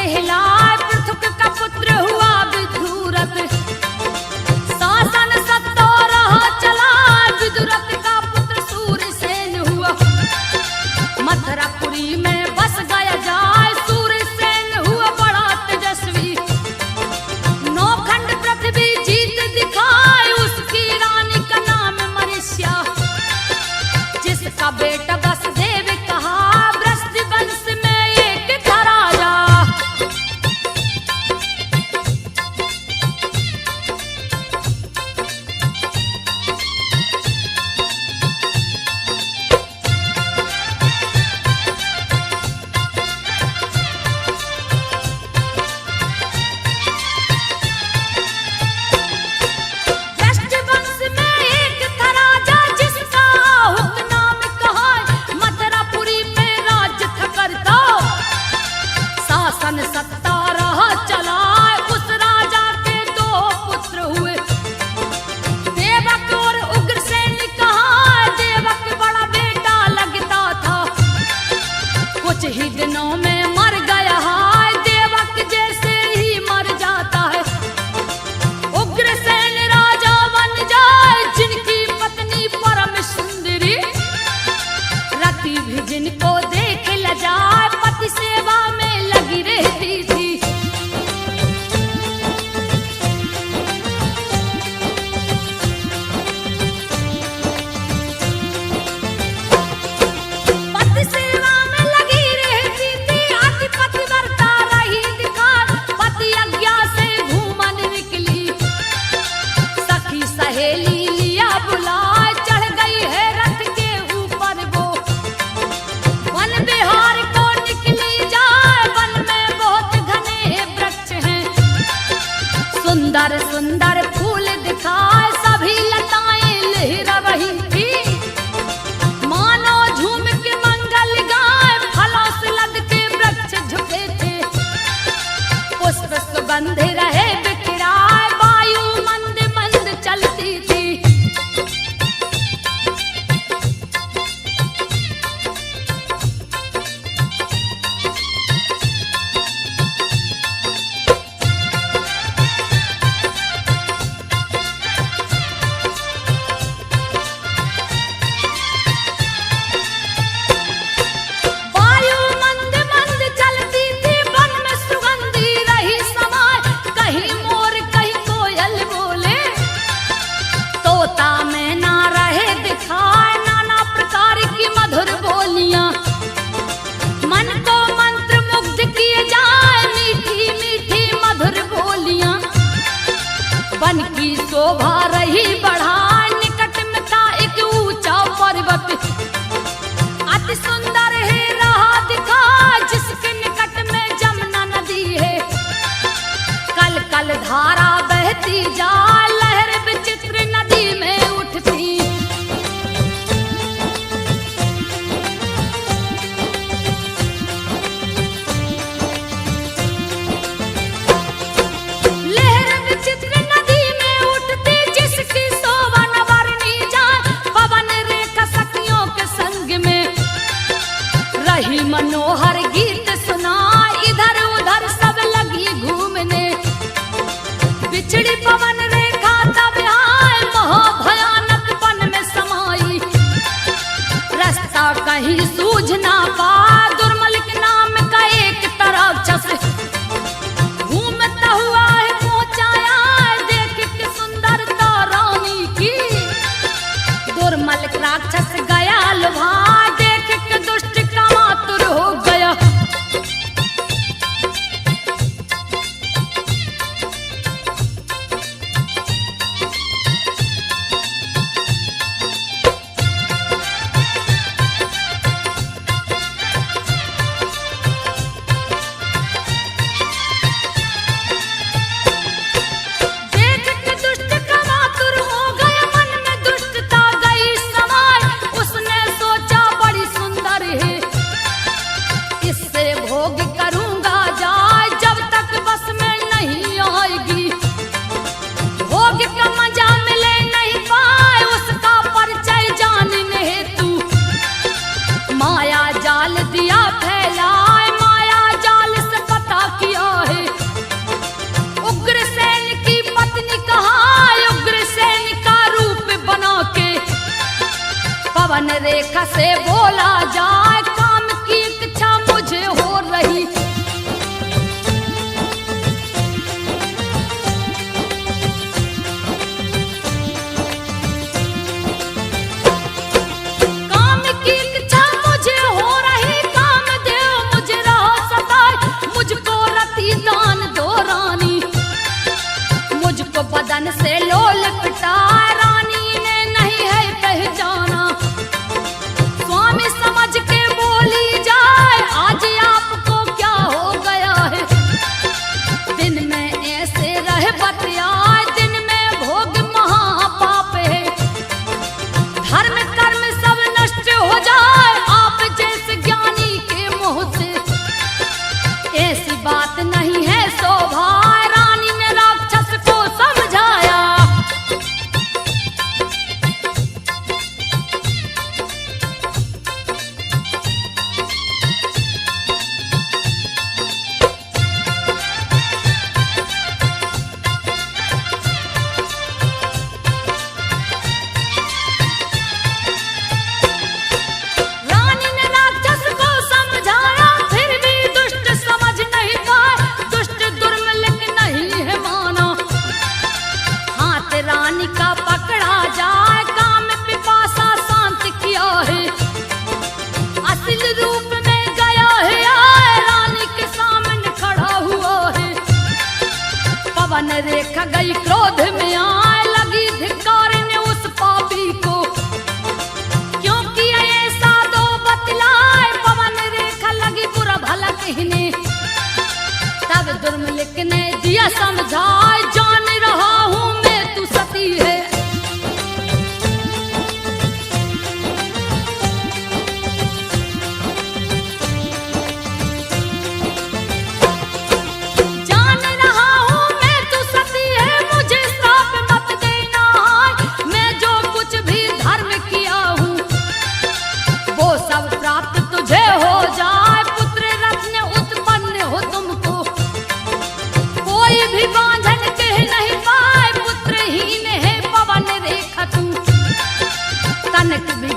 कहलाए पृथुक का पुत्र हुआ विदुरथ। शासन सत्ता रहा चला विदुरथ का पुत्र सूरसेन हुआ। मथुरापुरी में बस गया जाए सूरसेन हुआ बड़ा तेजस्वी। नौखंड पृथ्वी जीत दिखाए उसकी रानी का नाम मरीस्या। जिसका बेटा वसुदेव कहा वृष्टि वंश में एक था राजा। वृष्टि वंश में एक था राजा जिसका हुक नाम कहा मथुरापुरी में राज्य था करता। शासन सत्ता रहा चला उस राजा के दो पुत्र हुए। देवक और उग्रसेन कहा देवक बड़ा बेटा लगता था। कुछ ही दिनों में मर गया है देवक जैसे ही मर जाता है। उग्रसेन राजा बन जाए जिनकी पत्नी परम सुंदरी। रति भी जिनको देख ल जाए पति सेवा में लगी रहती थी। पति सेवा में लगी रहती थी अति पतिव्रता रही दिखार। पति आज्ञा से घूमन निकली सखी सहेली लिया बुलाए। चढ़ गई है रथ के ऊपर वो वन बिहार को निकली जाए। वन में बहुत घने वृक्ष हैं सुंदर सुंदर फूल दिखाए। सभी लताएं लहरा रही थी मानो झूम के मंगल गाए। फलों से लद के वृक्ष झुके थे पुष्प सुगंध रहे बिखराए। वायु मंद मंद चलती थी। वायु मंद मंद चलती थी वन में सुगंधी रही समाए। कहीं मोर कहीं कोयल बोले तोता मैना रहे दिखाए। नाना प्रकार की मधुर बोलियां मन को मंत्र मुग्ध किए जाए। मीठी मीठी मधुर बोलियां वन की शोभा रही बढ़ाए। निकट में था एक ऊंचा पर्वत अति सुंदर है रहा दिखा। जिसके निकट में जमुना नदी है कल कल धारा बहती जा। लहर विचित्र नदी में उठती। लहर विचित्र नदी में उठती जिसकी शोभा न वर्णी जाए। पवन रेखा सखियों के संग में रही मनोहर गीत सुना। इधर उधर सब लगी घूमने बिछड़ी पवन रेखा तब आए। महाभयानक वन में समाई रास्ता कहीं सूझ ना पा। दुर्मलिक नाम का एक राक्षस घूमता हुआ है पहुंचाया। देख के सुंदरता रानी की दुर्मलिक राक्षस गया लुभा। देख के दुष्ट कामातुर हो गया। जाल दिया फैलाए, माया जाल से पता किया गई क्रोध में आए लगी धिक्कारने उस पापी को, क्योंकि ऐसा दो बतलाए पवन रेखा लगी बुरा भला कहने। तब दुर्मलिक ने दिया समझाए जान रहा हूं मैं तू सती है।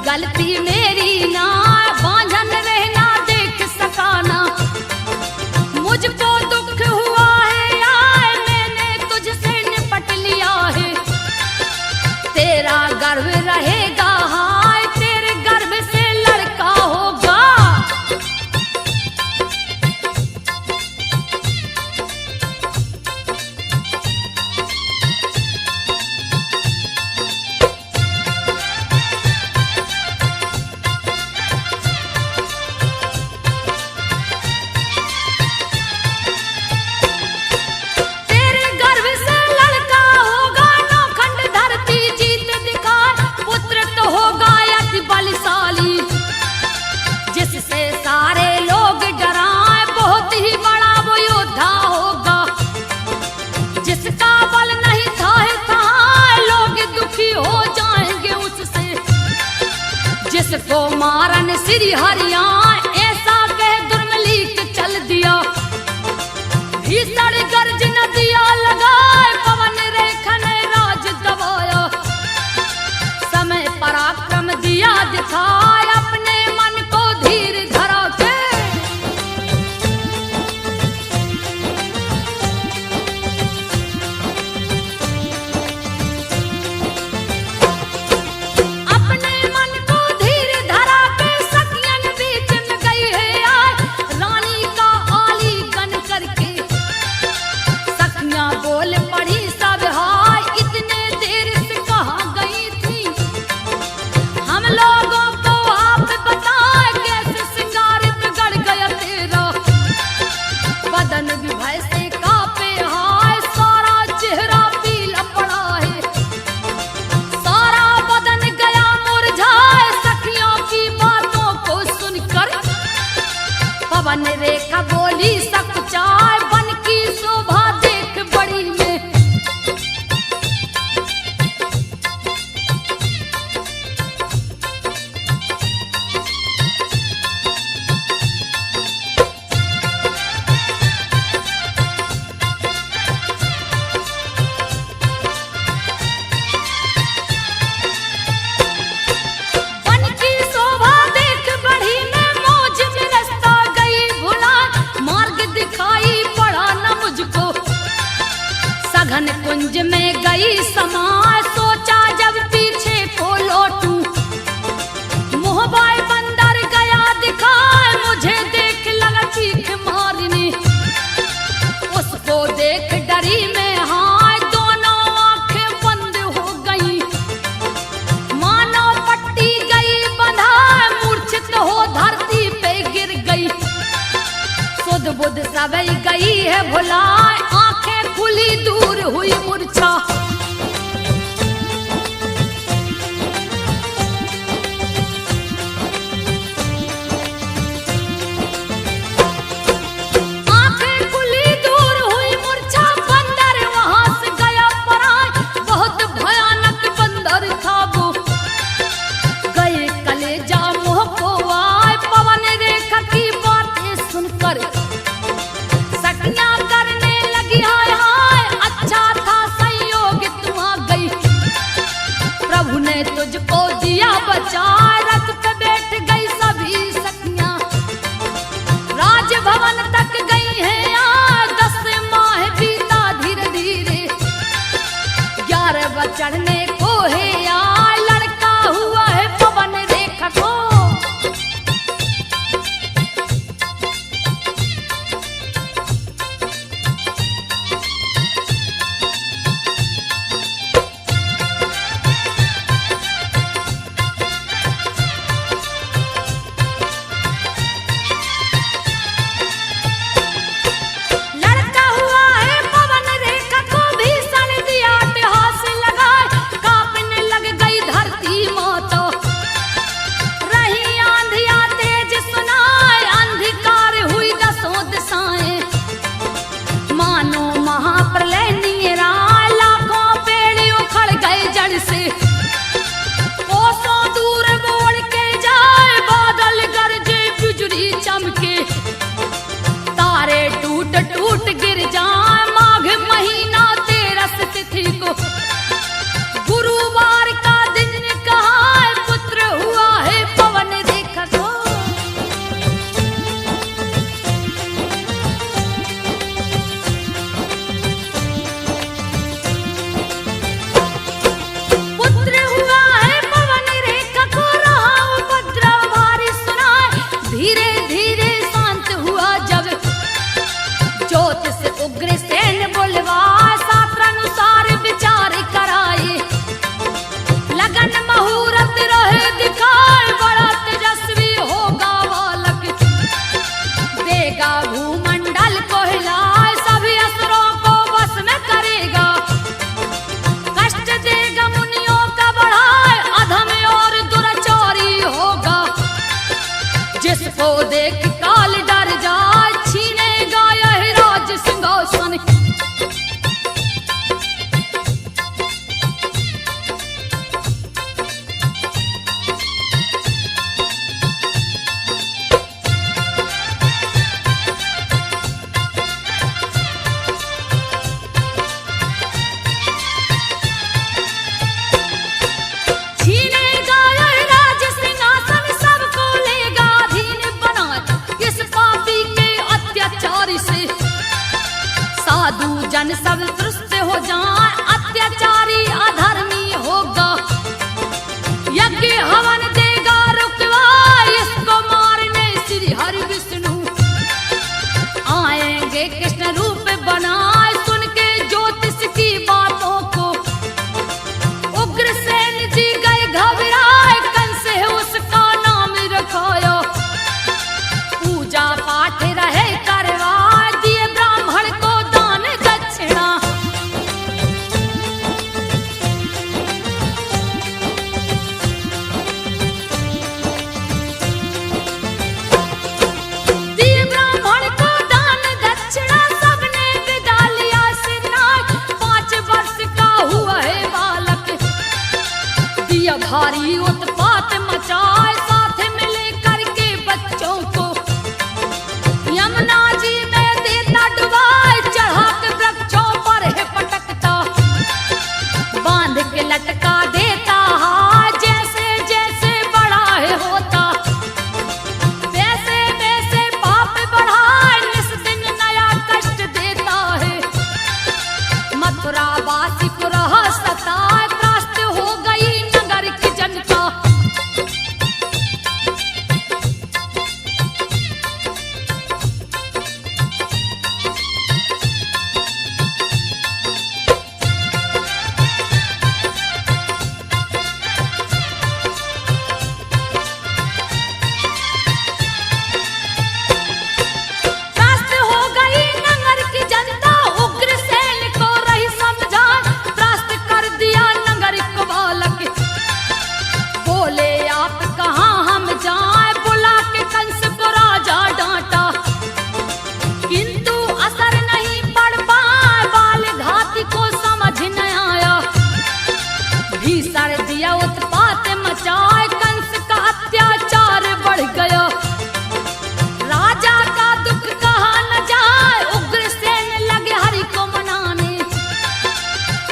गलती मेरी ना बांझन रहना देख सकाना, मुझको दुख हुआ है आए मैंने तुझसे निपट लिया है। तेरा गर्व रहेगा हाय तेरे गर्भ से लड़का होगा। जिसको मारन श्री हरिया ऐसा कह दुर्मलिक चल दिया। भीषण गर्ज नदिया लगाए पवन रेखा ने राज दबाया। समय पराक्रम दिया दिखाए अपने मन को धीर धरा के। पवन रेखा बोली सकुचाए बन की शोभा देख बड़ी में। घन कुंज में गई समा सोचा जब पीछे को लौटूं। मोहबाई बंदर गया दिखाए मुझे देख लगा चीख मारने। उसको देख डरी में हाय दोनों आंखें बंद हो गई। मानो पट्टी गई बंधा मूर्छित हो धरती पे गिर गई। सुध बुध सब गई है भुलाए आंखें खुली दूर हुई मूर्छा। आंखें खुली दूर हुई मूर्छा बंदर वहां से गया पराए। बहुत भयानक बंदर था वो गए कलेजा मुंह को आए। पवन रेखा की बातें सुनकर सखियां करने लगी हाय हाय। अच्छा था संयोग देगा भूमंडल को हिलाए, सभी असुरों को बस में करेगा, कष्ट देगा मुनियों का बढ़ाए, अधम और दुराचारी होगा, जिसको देख काल डर जाए, छीनेगा यह राज सिंहासन। साधु जन सब तृष्ट हो जाए, अत्याचारी अधर्मी होगा, यज्ञ हवन देगा रुकवा, इसको मारने श्री हरि विष्णु आएंगे, कृष्ण रूप बनाए, सुन के ज्योतिष की बातों को उग्रसेन जी गए घबराए, कंस है उसका नाम रखाया, पूजा पाठ रहे करवाए, दिए ब्राह्मण को भारी उत्पात मचाए, साथ मिले करके बच्चों को यमुना जी में देता डुबाए, चढ़ा के वृक्षों पर है पटकता, बांध के लटका देता हाय, जैसे जैसे बड़ा है होता, वैसे वैसे पाप बढ़ाए, निस दिन नया कष्ट देता है, मथुरा वासी को रहा सताए, त्रास्त हो गई की जनता। त्रास्त हो गई नगर की जनता, उग्रसेन को रही समझाए, त्रास्त कर दिया नगर को बालक, बोले आप कहाँ हम जाएं, बुला के कंस को राजा डांटा, किंतु असर नहीं पड़ पाए, बाल घाती को समझ न आया, भीषण दिया उत्पात मचाए, कंस का अत्याचार बढ़ गया, राजा का दुख कहा न जाए, उग्रसेन लगे हरि को मनाने,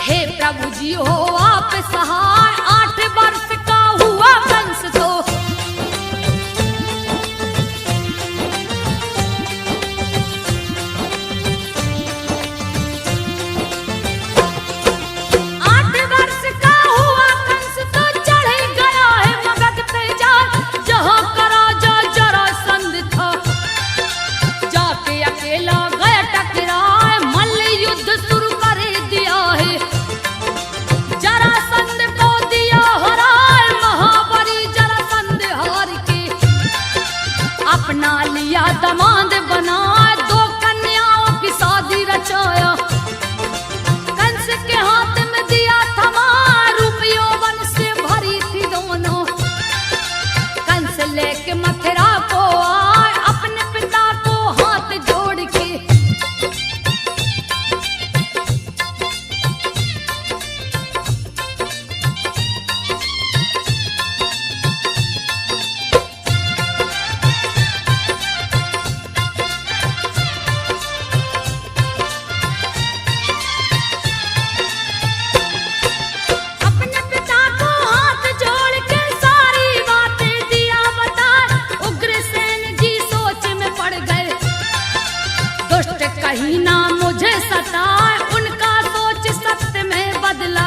हे प्रभु जी हो आप सहाय, 8 वर्ष का हुआ कंस तो, चढ़ गया है मगध पे जाए, जहाँ का राजा जरासंध था, जाके अकेला गया टकराए, मल्ल युद्ध शुरू कर दिया है, जरासंध को दिया हराए, महाबली जरासंध हार के अपना लिया दमाद बनाए, 2 कन्याओं की शादी रचाया, कंस के हाथ में दिया थमा, रूप यौवन से भरी थी दोनों, कंस लेके मथुरा को आए, अपने पिता को हाथ जोड़ के, कहीं ना मुझे सताए, उनका सोच सत्य में बदला,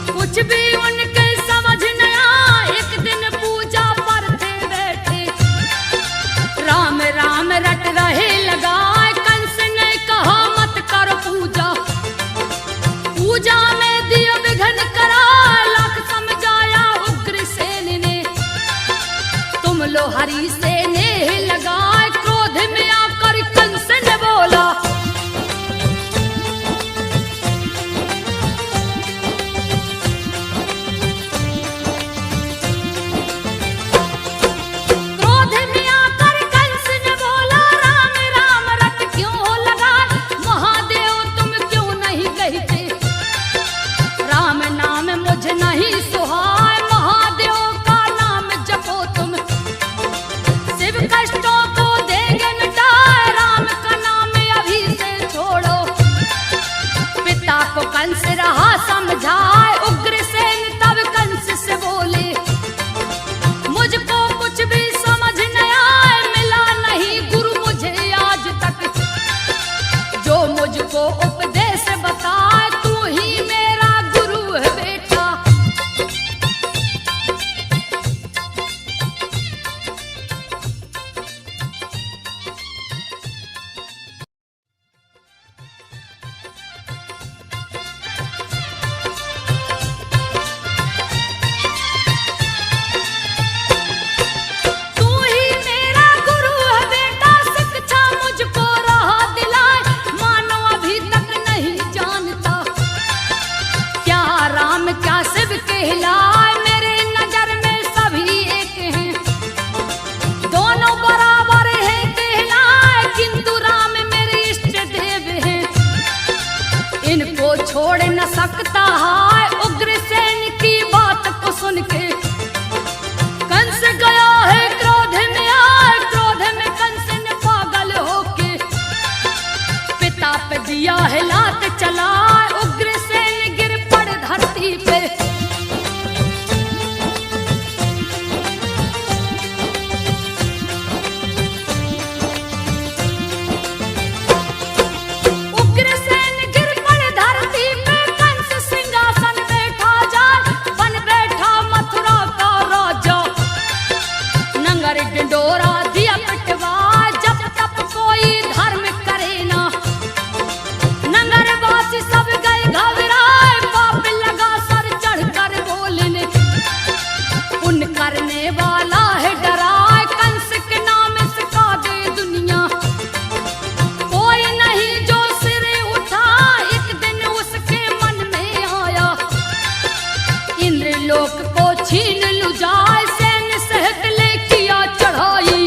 कुछ भी उनके समझ न आया, एक दिन पूजा पर थे बैठे, राम राम रट रहे लगाए, कंस ने कहा मत कर पूजा, पूजा में दिया विघ्न करा, लाख समझाया उग्रसेन ने, तुम लो हरि से नेह लगाए, क्रोध में मुझको उपदेश बताए, तू ही मेरा गुरु है बेटा। तू ही मेरा गुरु है बेटा, शिक्षा मुझको राह दिलाए, मानो अभी तक नहीं जानता क्या राम क्या शिव कहलाए। मेरे नजर में सभी एक हैं, दोनों बराबर हैं कहलाए, किंतु राम मेरे इष्ट देव हैं, इनको छोड़ न सकता है। उग्रसेन की बात को सुन के कंस गया है क्रोध में आए, क्रोध में कंस ने पागल होके पिता पे दिया है लात चलाए। उग्रसेन गिर पड़ धरती पे, उग्रसेन गिर पड़ धरती पे, कंस सिंहासन बैठा जाए, बन बैठा मथुरा का राजा, नंगर डिंडोरा दिया पिटवा, जब तब कोई धर्म करे ना, नगरवासी सब गए घबराए, पाप लगा सर चढ़कर बोलने, पुण्य करने वाला है डराए, कंस के नाम सिखा दे दुनिया, कोई नहीं जो सिर उठा। एक दिन उसके मन में आया, इंद्रलोक को छीन लूं जाए, सैन्य सहित ले किया चढ़ाई।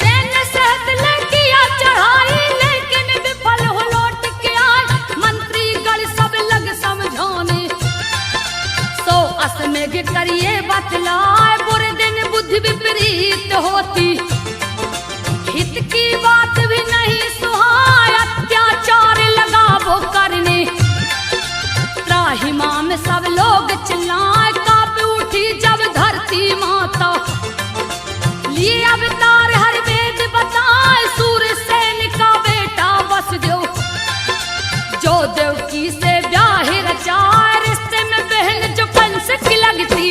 सैन्य सहित ले किया चढ़ाई, लेकिन विफल हो लौट के आए, मंत्री गण सब लग समझाने, 100 अश्वमेघ करिए बतलाए, बुरे दिन बुद्धि विपरीत होती, हित की बात भी नहीं सुहाए, अत्याचार लगा वो करने, त्राहिमाम में सब लोग चिल्लाए, कांप उठी जब धरती माता, लिए अवतार हर वेद बताए, सूरसेन का बेटा वसुदेव, जो देवकी से ब्याह रचाए, रिश्ते में बहन जो कंस की लगती,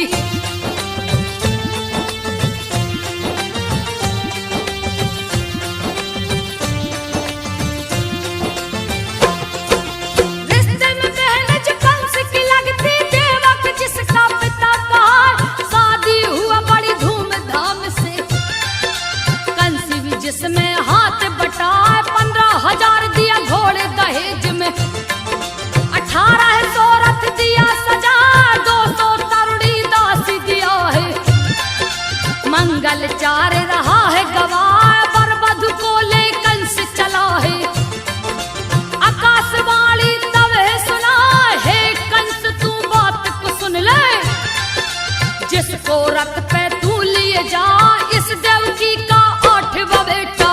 रिश्ते में बहन जो कंस की लगती, देवक जिसका पिता कहा, शादी हुआ बड़ी धूमधाम से, कंस भी जिसमें हाथ बटाए, 15,000 दिया घोड़े दहेज में, 1800 रथ दिया सजा, 200 तरुणी दासी दिया है, मंगल चार रहा है गवाह, वर वधु को ले कंस चला है, आकाशवाणी तब है सुना है, कंस तू बात को सुन ले, जिसको रथ पे तू लिए जा, इस देवकी का 8वां बेटा।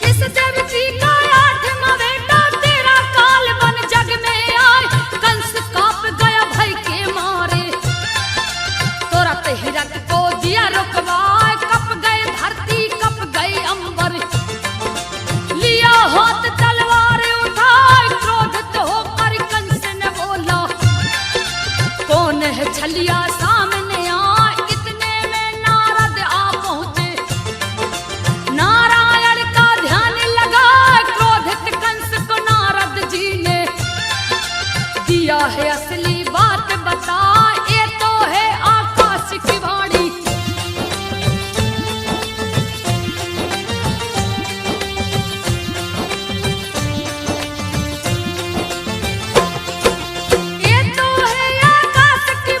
इस देवकी का 8वां बेटा, तेरा काल बन जग में आए, कंस कांप गया भय के मारे, तुरंत हिरक को दिया रुकवाए, कप गए धरती कप गए अंबर, लिया हाथ तलवार उठाए, क्रोधित होकर कंस ने बोला, कौन है छलिया सामने आ, इतने में नारद आ पहुंचे, नारायण का ध्यान लगा, क्रोधित कंस को नारद जी ने दिया है असली बात बता, ये तो है आकाश की वाणी। ये तो है आकाश की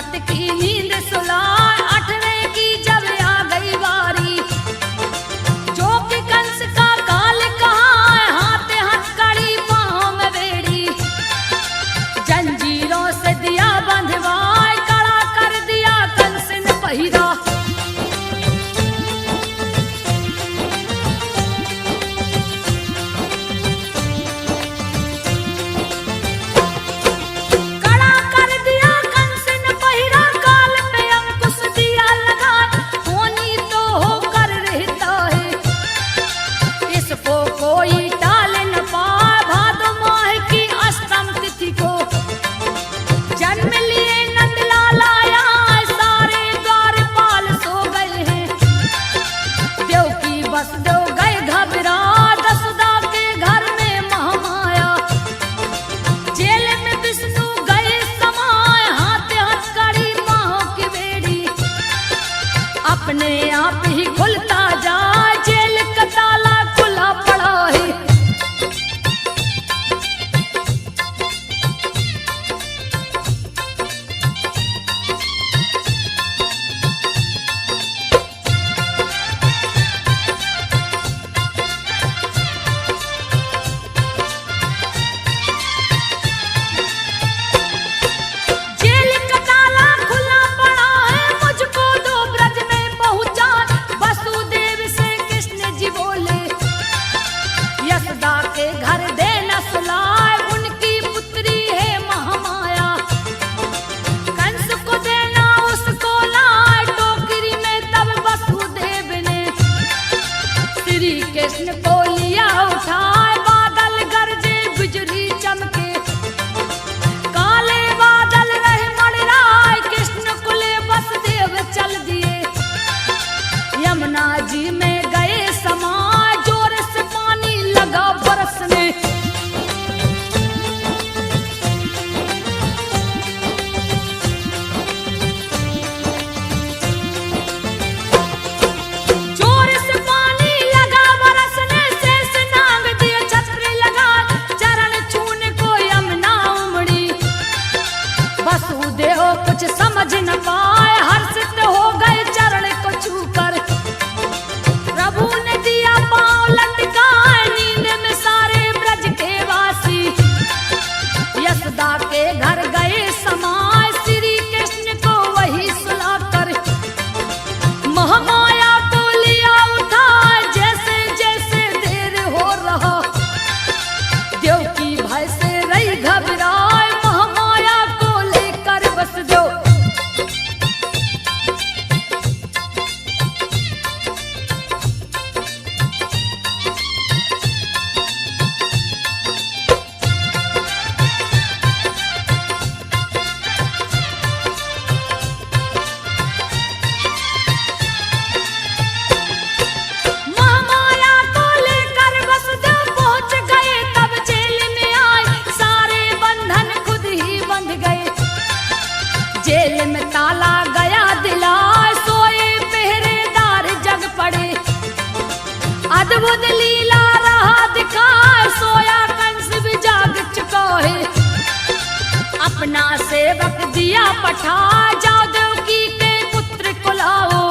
रात की नींद सुलाए, 8वें की जब आ गई बारी, जो कि कंस का काल कहाँ है, हाथ हथकड़ी पाँव में बेड़ी, जंजीरों से दिया बंधवाए, कड़ा कर दिया कंस ने पहिरा। अपने आप ही खुलता जाए, जेल का ताला खुला पड़ा है। जेल का ताला खुला पड़ा है, मुझको दो ब्रज में पहुंचा। वसुदेव से कृष्ण जी बोले, यशोदा के घर दे न सुलाए, उनकी पुत्री है महामाया, कंस को देना उसको लाए। टोकरी में तब वसुदेव ने श्री कृष्ण को लिया उठाए, बादल गरजे बिजली चमके, काले बादल रहे मड़राए, कृष्ण को ले वसुदेव चल दिए, यमुना जी में गए समाए, जोर से पानी लगा बरसने। जोर से पानी लगा बरसने, शेषनाग दिए छत्र लगा, चरण छूने को यमुना उमड़ी, वसुदेव कुछ समझ न पाए, हर्षित हो गए चरण को छूकर, प्रभु ने दिया पांव लटकाए, नींद में सारे ब्रज के वासी, यशोदा के घर गए समाए, श्री कृष्ण को वही सुलाकर, महामाया को लिया उठाए, जैसे जैसे देर हो रहा, देवकी भय से रही घबराए, महामाया को लेकर वसुदेव महामाया को लेकर वसुदेव पहुंच गए, तब जेल में आए, सारे बंधन खुद ही बंध गए, जेल में ताला गया दिलाए, सोए पहरेदार जग पड़े, अद्भुत लीला रहा दिखाए, सोया कंस भी जाग चुका है, अपना सेवक दिया पठा, जाओ देवकी के पुत्र को लाओ,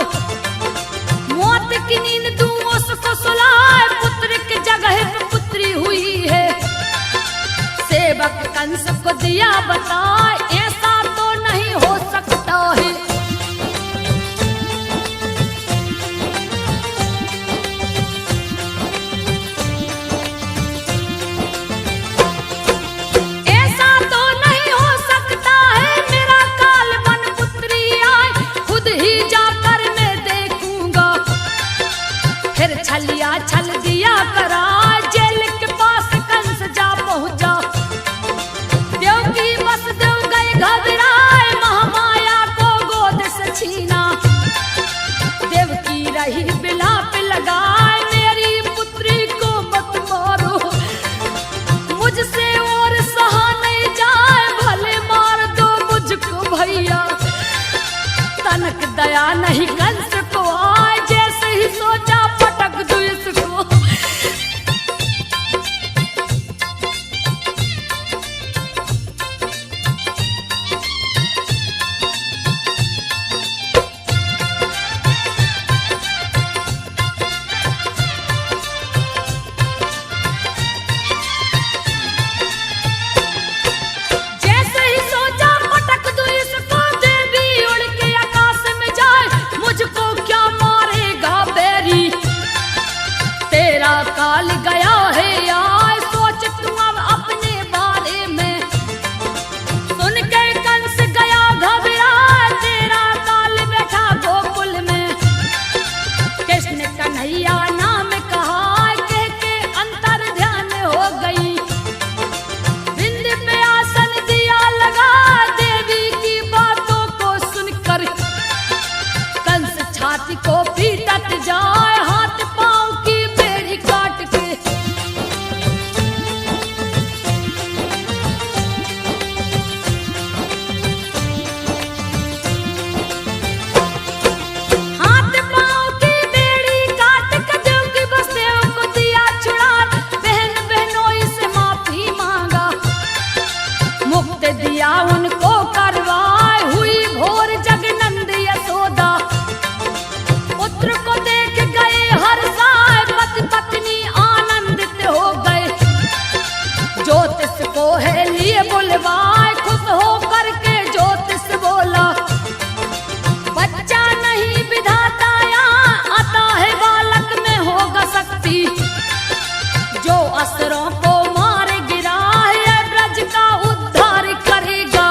मौत की नींद दूं उसको सुलाए, पुत्र की जगह पे पुत्री हुई है, सेवक कंस को दिया बताए, ऐसा तो नहीं हो सकता है। ऐसा तो नहीं हो सकता है, मेरा काल बन पुत्री आए, खुद ही जाकर मैं देखूंगा, फिर छलिया छल दिया करा, जेल के पास कंस जा पहुंचा, देवकी वसुदेव गए घबराए, महामाया को गोद से छीना, देवकी रही बिलाप लगाए, मेरी पुत्री को मत मारो, मुझसे और सहा नहीं जाए, भले मार दो मुझको भैया, तनक दया नहीं कंस को आए, जैसे ही सोचा पटक दो इसको। छाती को पीटत जाए हाथ पांव की बेड़ी काट के। हाथ पांव की बेड़ी काट के देव की बसदेव को दिया छुड़ा, बहन बहनोई से माफी मांगा, मुक्त दिया उनको करवाए, हुई भोर जगनंद यशोदा। पुत्र को देख गए हर्षाए, पति पत्नी आनंदित हो गए, ज्योतिष को है लिए बुलवाए, खुश हो करके ज्योतिष बोला, बच्चा नहीं विधाता यहाँ आता है, बालक में होगा शक्ति, जो असुरों को मार गिरा है ब्रज का उद्धार करेगा।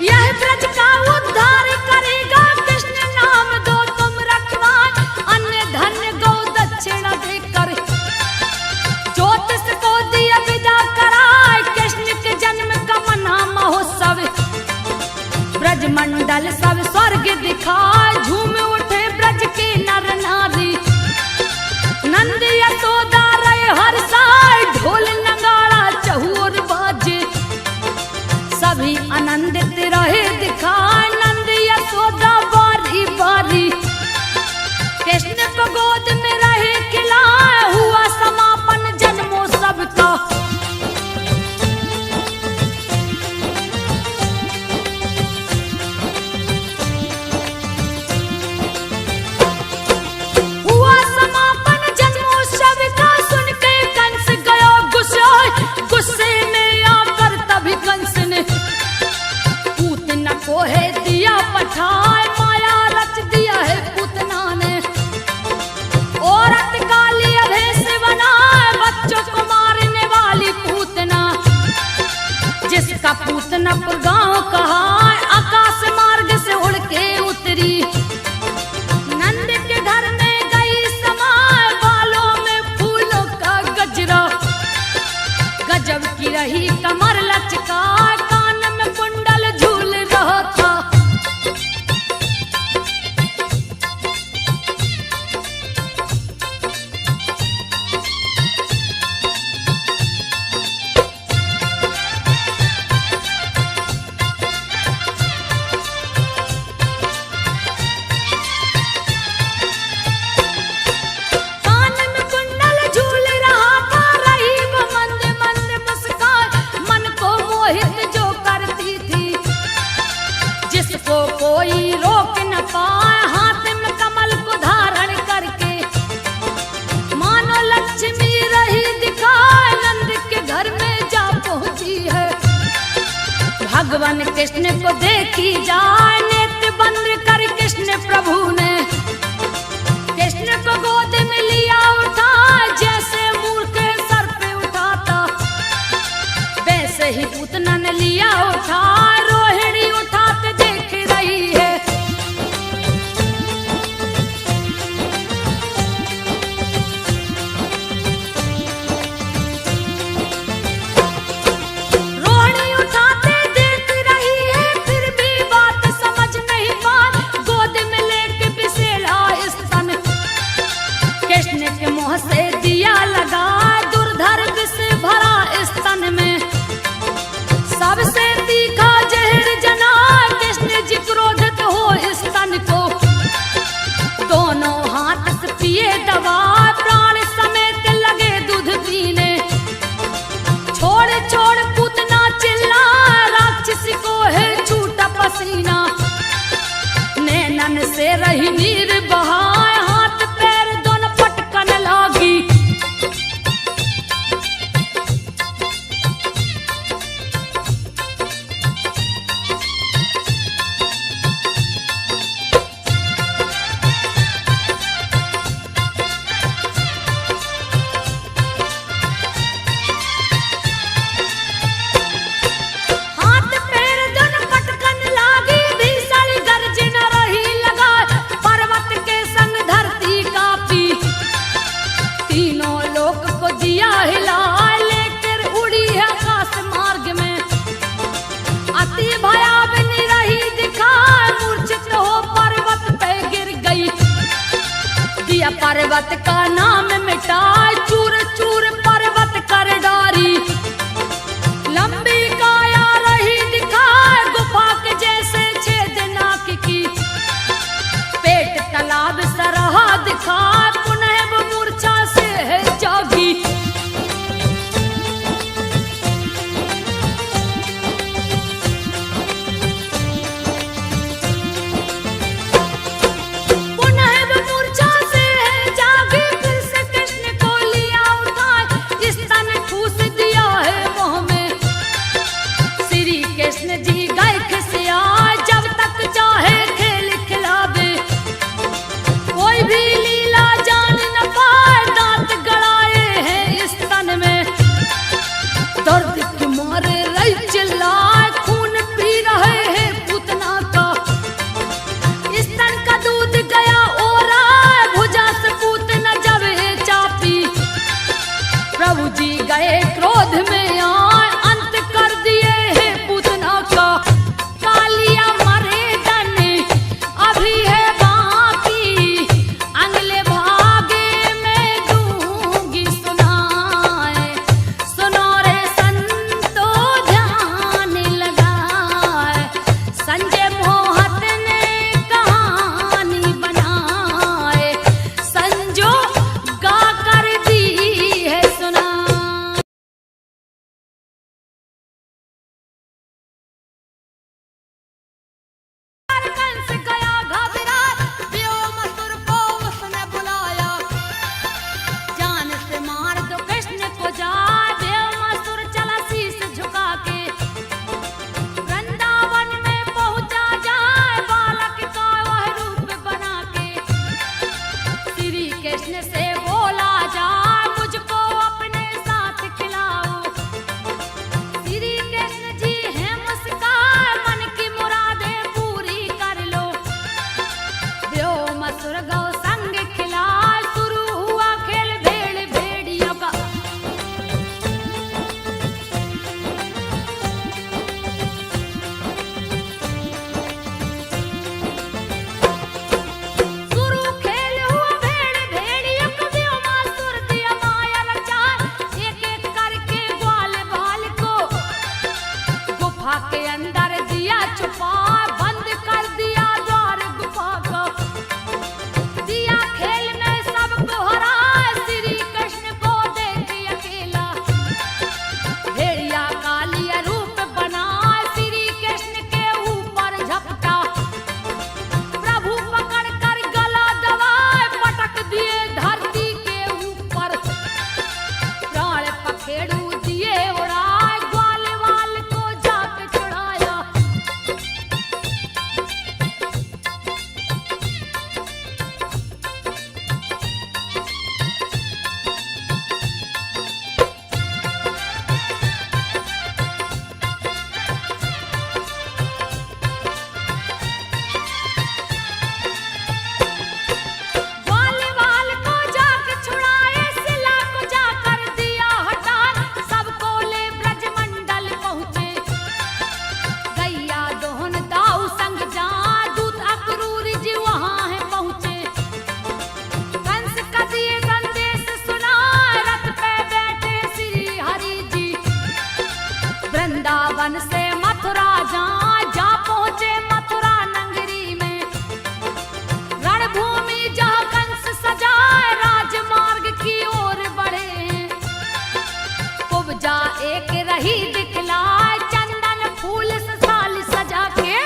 यह ब्रज का उद्धार करेगा, कृष्ण नाम दो तुम रखवाए, अन्य धन्य गौ दक्षिणा देकर, ज्योतिष को दिया विदा कराए, कृष्ण के जन्म का मना महोत्सव, ब्रज मंडल सब स्वर्ग दिखाए, झूम उठे ब्रज के नर नारी, नंद यशोदा रहे हर्षाए, ढोल नगाड़ा चहुर बाजे, सभी आनंदित रहे दिखाए, नंद यशोदा बारी बारी, कृष्ण को गोद में रहे खिलाए, हुआ समापन जन्मोत्सव का। हुआ समापन जन्मोत्सव का, सुन के कंस गयो गुस्साए, गुस्से में आकर तभी कंस ने पूतना को है दिया पठाए, माया रच दिया है पूतना ने, औरत काली अभेश बनाए, बच्चों को मारने वाली पूतना, जिसका पूतनापुर गांव कहा, आकाश मार्ग से उड़ के उतरी, नंद के घर में गई समाए, बालों में फूलों का गजरा, गजब की रही कमर लचका, कान में कुंडल झूल रहा था। कान में कुंडल झूल रहा था, रही वो मंद मंद मुस्कान, मन को मोहित जो करती थी, जिसको कोई रोक न पाए, हाथ में कमल को धारण करके, मानो लक्ष्मी रही दिखाए, नंद के घर में जा पहुंची है, भगवान कृष्ण को देखी जाए, नेत्र बंद कर कृष्ण प्रभु ने, कृष्ण को गोद में लिया उठा, जैसे मूर्ख सर पे उठाता, वैसे ही पूतना ने लिया उठा, रोहिणी उठाते देख रही है। रोहिणी उठाते देख रही है, फिर भी बात समझ नहीं पाई, गोद में लेके बिसेला स्तन, कृष्ण के मुंह से दिया लगा, दुर्धर विष भरा स्तन में, सबसे तीखा जहर जना, कृष्ण जी क्रोधित हो स्तन को, दोनों हाथ से पिए दवा, प्राण समेत लगे दूध पीने, छोड़ छोड़ पूतना चिल्ला, राक्षस को है छूटा पसीना, नैनन से रही नीर बहाए, हाथ पैर दोनों पटकन लागी, हाथ पैर दोनों पर्वत का नाम मिटाए, चूर चूर पर्वत कर डारी। लंबी काया रही दिखाए, गुफा के जैसे छेद नाक की। पेट तालाब सरहा दिखाए, पुनः वो मूर्छा से है जागी। गए क्रोध में आए, अंत कर दिए है पूतना का। कालिया मरे डने अभी है बाकी, अगले भागे में दूंगी सुनाए। सुनो रे संतो ध्यान लगाए, संजय मोहत ने कहानी बनाए। संजो गा कर दी है सुना। कंस गया घबरा, व्योमासुर को उसने बुलाया। जान से मार दो कृष्ण को जाए, व्योमासुर चला शीश झुका के। वृंदावन में पहुंचा जाए, बालक का वह रूप बना के। श्री कृष्ण से बोला जाए, मुझको अपने साथ खिलाओ। श्री कृष्ण जी है मुस्कान, मन की मुरादें पूरी कर लो। व्योमासुर गौ संग खिला, शुरू हुआ खेल भेड़ भेड़ियों का। शुरू खेल हुआ भेड़ भेड़ियों का, व्योमासुर दिया माया रचाए। एक एक करके ग्वाल बाल को गुफा के अंदर दिया छुपा, बंद कर दिया द्वार गुफा का। दिया खेल में सबको हराए, श्री कृष्ण को देख अकेला। भेड़िया कालिया रूप बनाए, श्री कृष्ण के ऊपर झपटा। प्रभु पकड़ कर गला दबाए, पटक दिए धरती के ऊपर। प्राण पखेड़ू दिए उड़ाए, ग्वाल वाल को जाके छुड़ाया। ग्वाल वाल को जाके छुड़ाए, शिला को जाकर दिया हटा। सबको ले ब्रजमंडल पहुँचे, गैया दोहन दाऊ संग जा। दूत अक्रूर जी वहाँ है पहुँचे। कंस का दिए संदेश सुना, रथ पे बैठे श्री हरि जी। वृंदावन से मथुरा जा पहुँचे मथुरा नगरी में। रणभूमि जहाँ कंस सजाए, राजमार्ग की ओर बढ़े। कुब्जा एक रही दिखलाए, चंदन फूल से साल सजा के।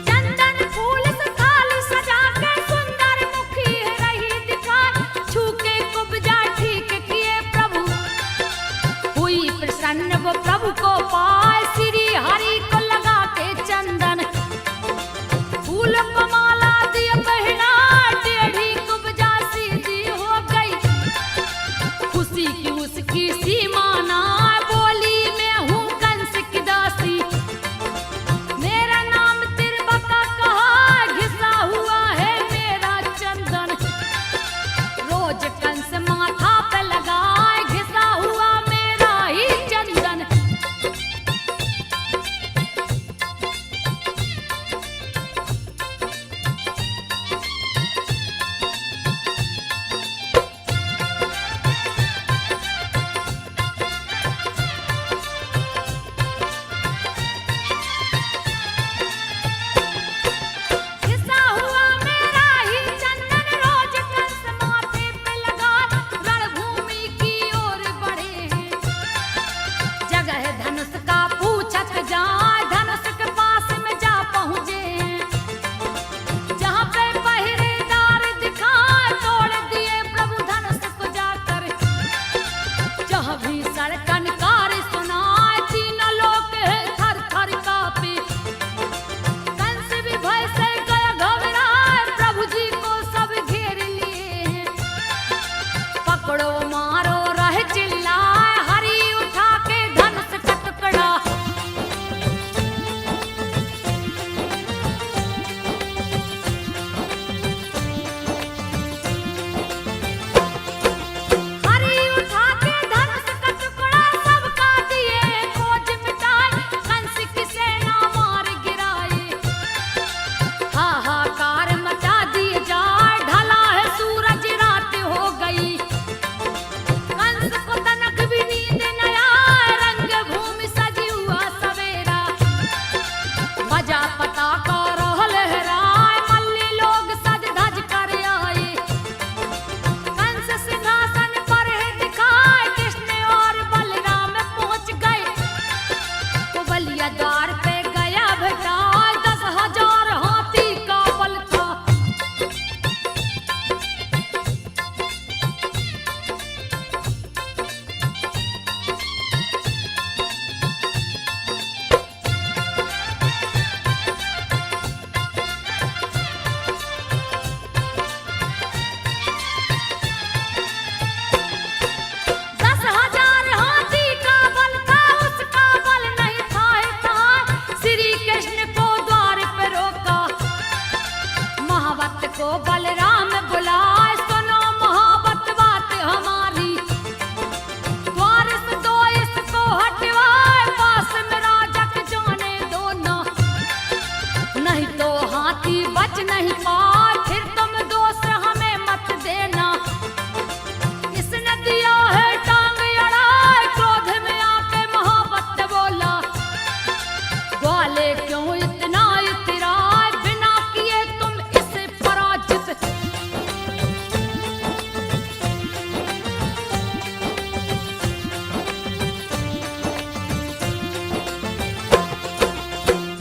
चंदन फूल से थाली सजा के, सुंदर मुखी रही दिखाए। छू के कुब्जा ठीक किए प्रभु, हुई प्रसन्न वो प्रभु को पाए। श्री हरि को लगा के चंदन, फूल को बलराम बुलाए, सुनो मोहब्बत बात हमारी, द्वार से दो इसको हटवाए, पास में राजा के जाने दो ना, नहीं तो हाथी बच नहीं पाए, फिर तुम दोस्त हमें मत देना। इसने दिया है टांग अड़ाए, क्रोध में आके मोहब्बत बोला, ग्वाले क्यों इतना इतराए, बिना किए तुम इसे पराजित।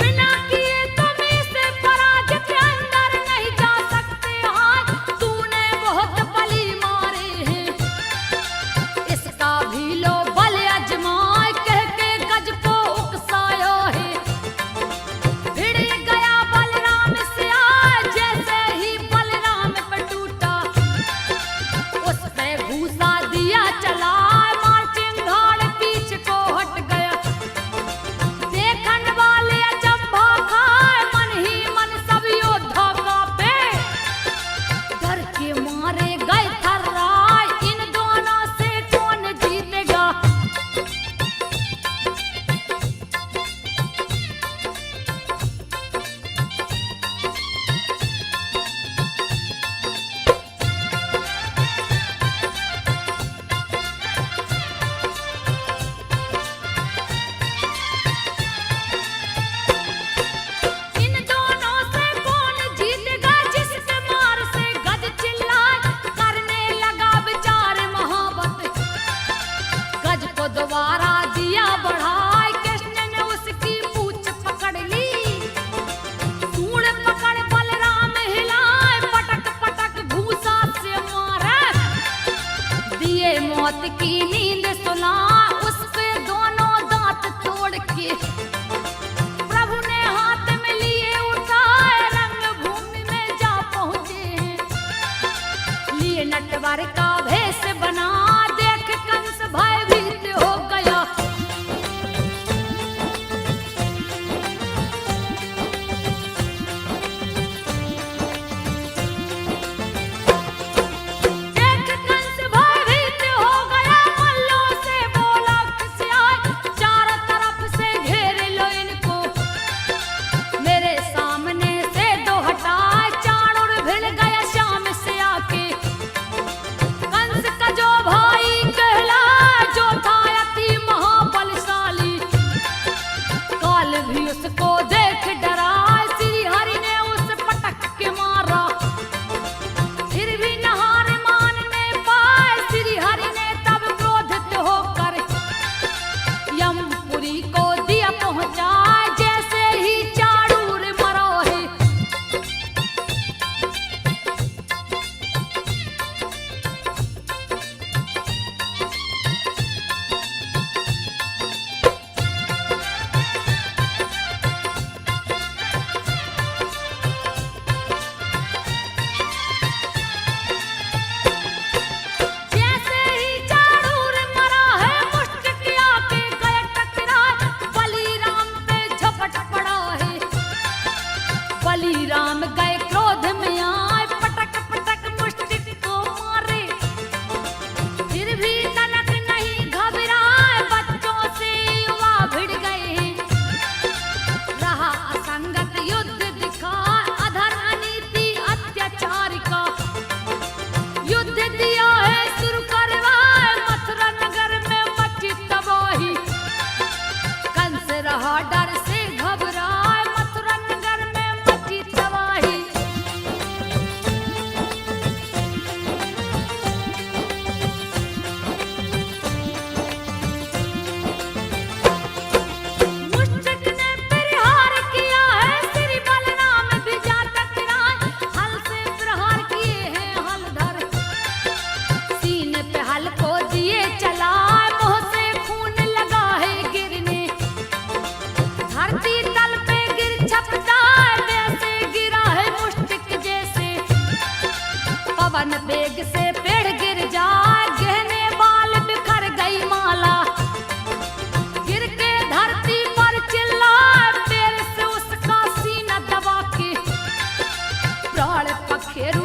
बिना किए तुम इसे पराजित, अंदर नहीं जा सकते हाय, तूने बहुत बली मारे हैं, इसका भी लो बल अजमाए, कह के गज को उकसाया है। भिड़ गया बलराम से आए, जैसे ही बलराम पे टूटा, उस पे घूसा दिया चला, मार चिंगाड़ पीछ को हट गया। देखन वाले अचंभा खाए, मन ही मन सब योद्धा कांपे, डर के मारे गए थर्राए, इन दोनों से कौन जीतेगा। इन दोनों से कौन जीतेगा, जिसके मार से गज चिल्लाए, करने लगा विचार मोहब्बत, गज को दोबारा दिया बढ़ाए, कृष्ण ने उसकी पूंछ पकड़ ली, सूंड पकड़ बलराम हिलाए, पटक पटक घूसा से मारे, दिए मौत की नींद सुला, उस पे दोनों दांत तोड़ के, प्रभु ने हाथ में लिए उठाए, रंग भूमि में जा पहुंचे हैं, लिए नटवर का भेष बना, देख कंस भयभीत हो गया। देख कंस भयभीत हो गया, मल्लों से बोला खिसियाए, चारों तरफ से घेर लो इनको, मेरे सामने से दो हटाए, चाणूर भिड़ गया शाम से आके। कंस का जो भाई कहला, जो था अति महाबलशाली, काल भी उसको देख डरा, श्री हरि ने उस पटक के मारा, फिर भी नहार मानने पाए, श्री हरि ने तब क्रोधित होकर यमपुरी को दिया पहुंचाए, जैसे ही चाणूर मरा है। जैसे ही चाणूर मरा है, मुष्टिक आके गए टकराए, बलिराम पे झपट पड़ा है, बलिराम गए क्रोध में आए, पटक पटक मुष्टिक को मारे, फिर भी तनक नहीं घबराए, बच्चों से युवा भिड़ गए, रहा असंगत युद्ध दिखा, अधर अनीति अत्याचार का, युद्ध दिया है शुरू करवाए, मथुरा नगर में मची तबाही, कंस रहा डर से घबराए, मथुरा नगर में मची तबाही। मुष्टिक ने प्रहार किया है, श्री बलराम भी जा टकराए, हल से प्रहार किए हैं हलधर, सीने पे हल को दिए चलाए, मुंह से खून लगा है गिरने, धरती तल पे गिर छपटाए, वैसे गिरा है मुष्टिक जैसे, पवन वेग से पेड़ गिर जाए, गहने बाल बिखर गई माला, गिर के धरती पर चिल्लाए, पैर से उसका सीना दबा के, प्राण पखेरु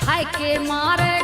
है के मारे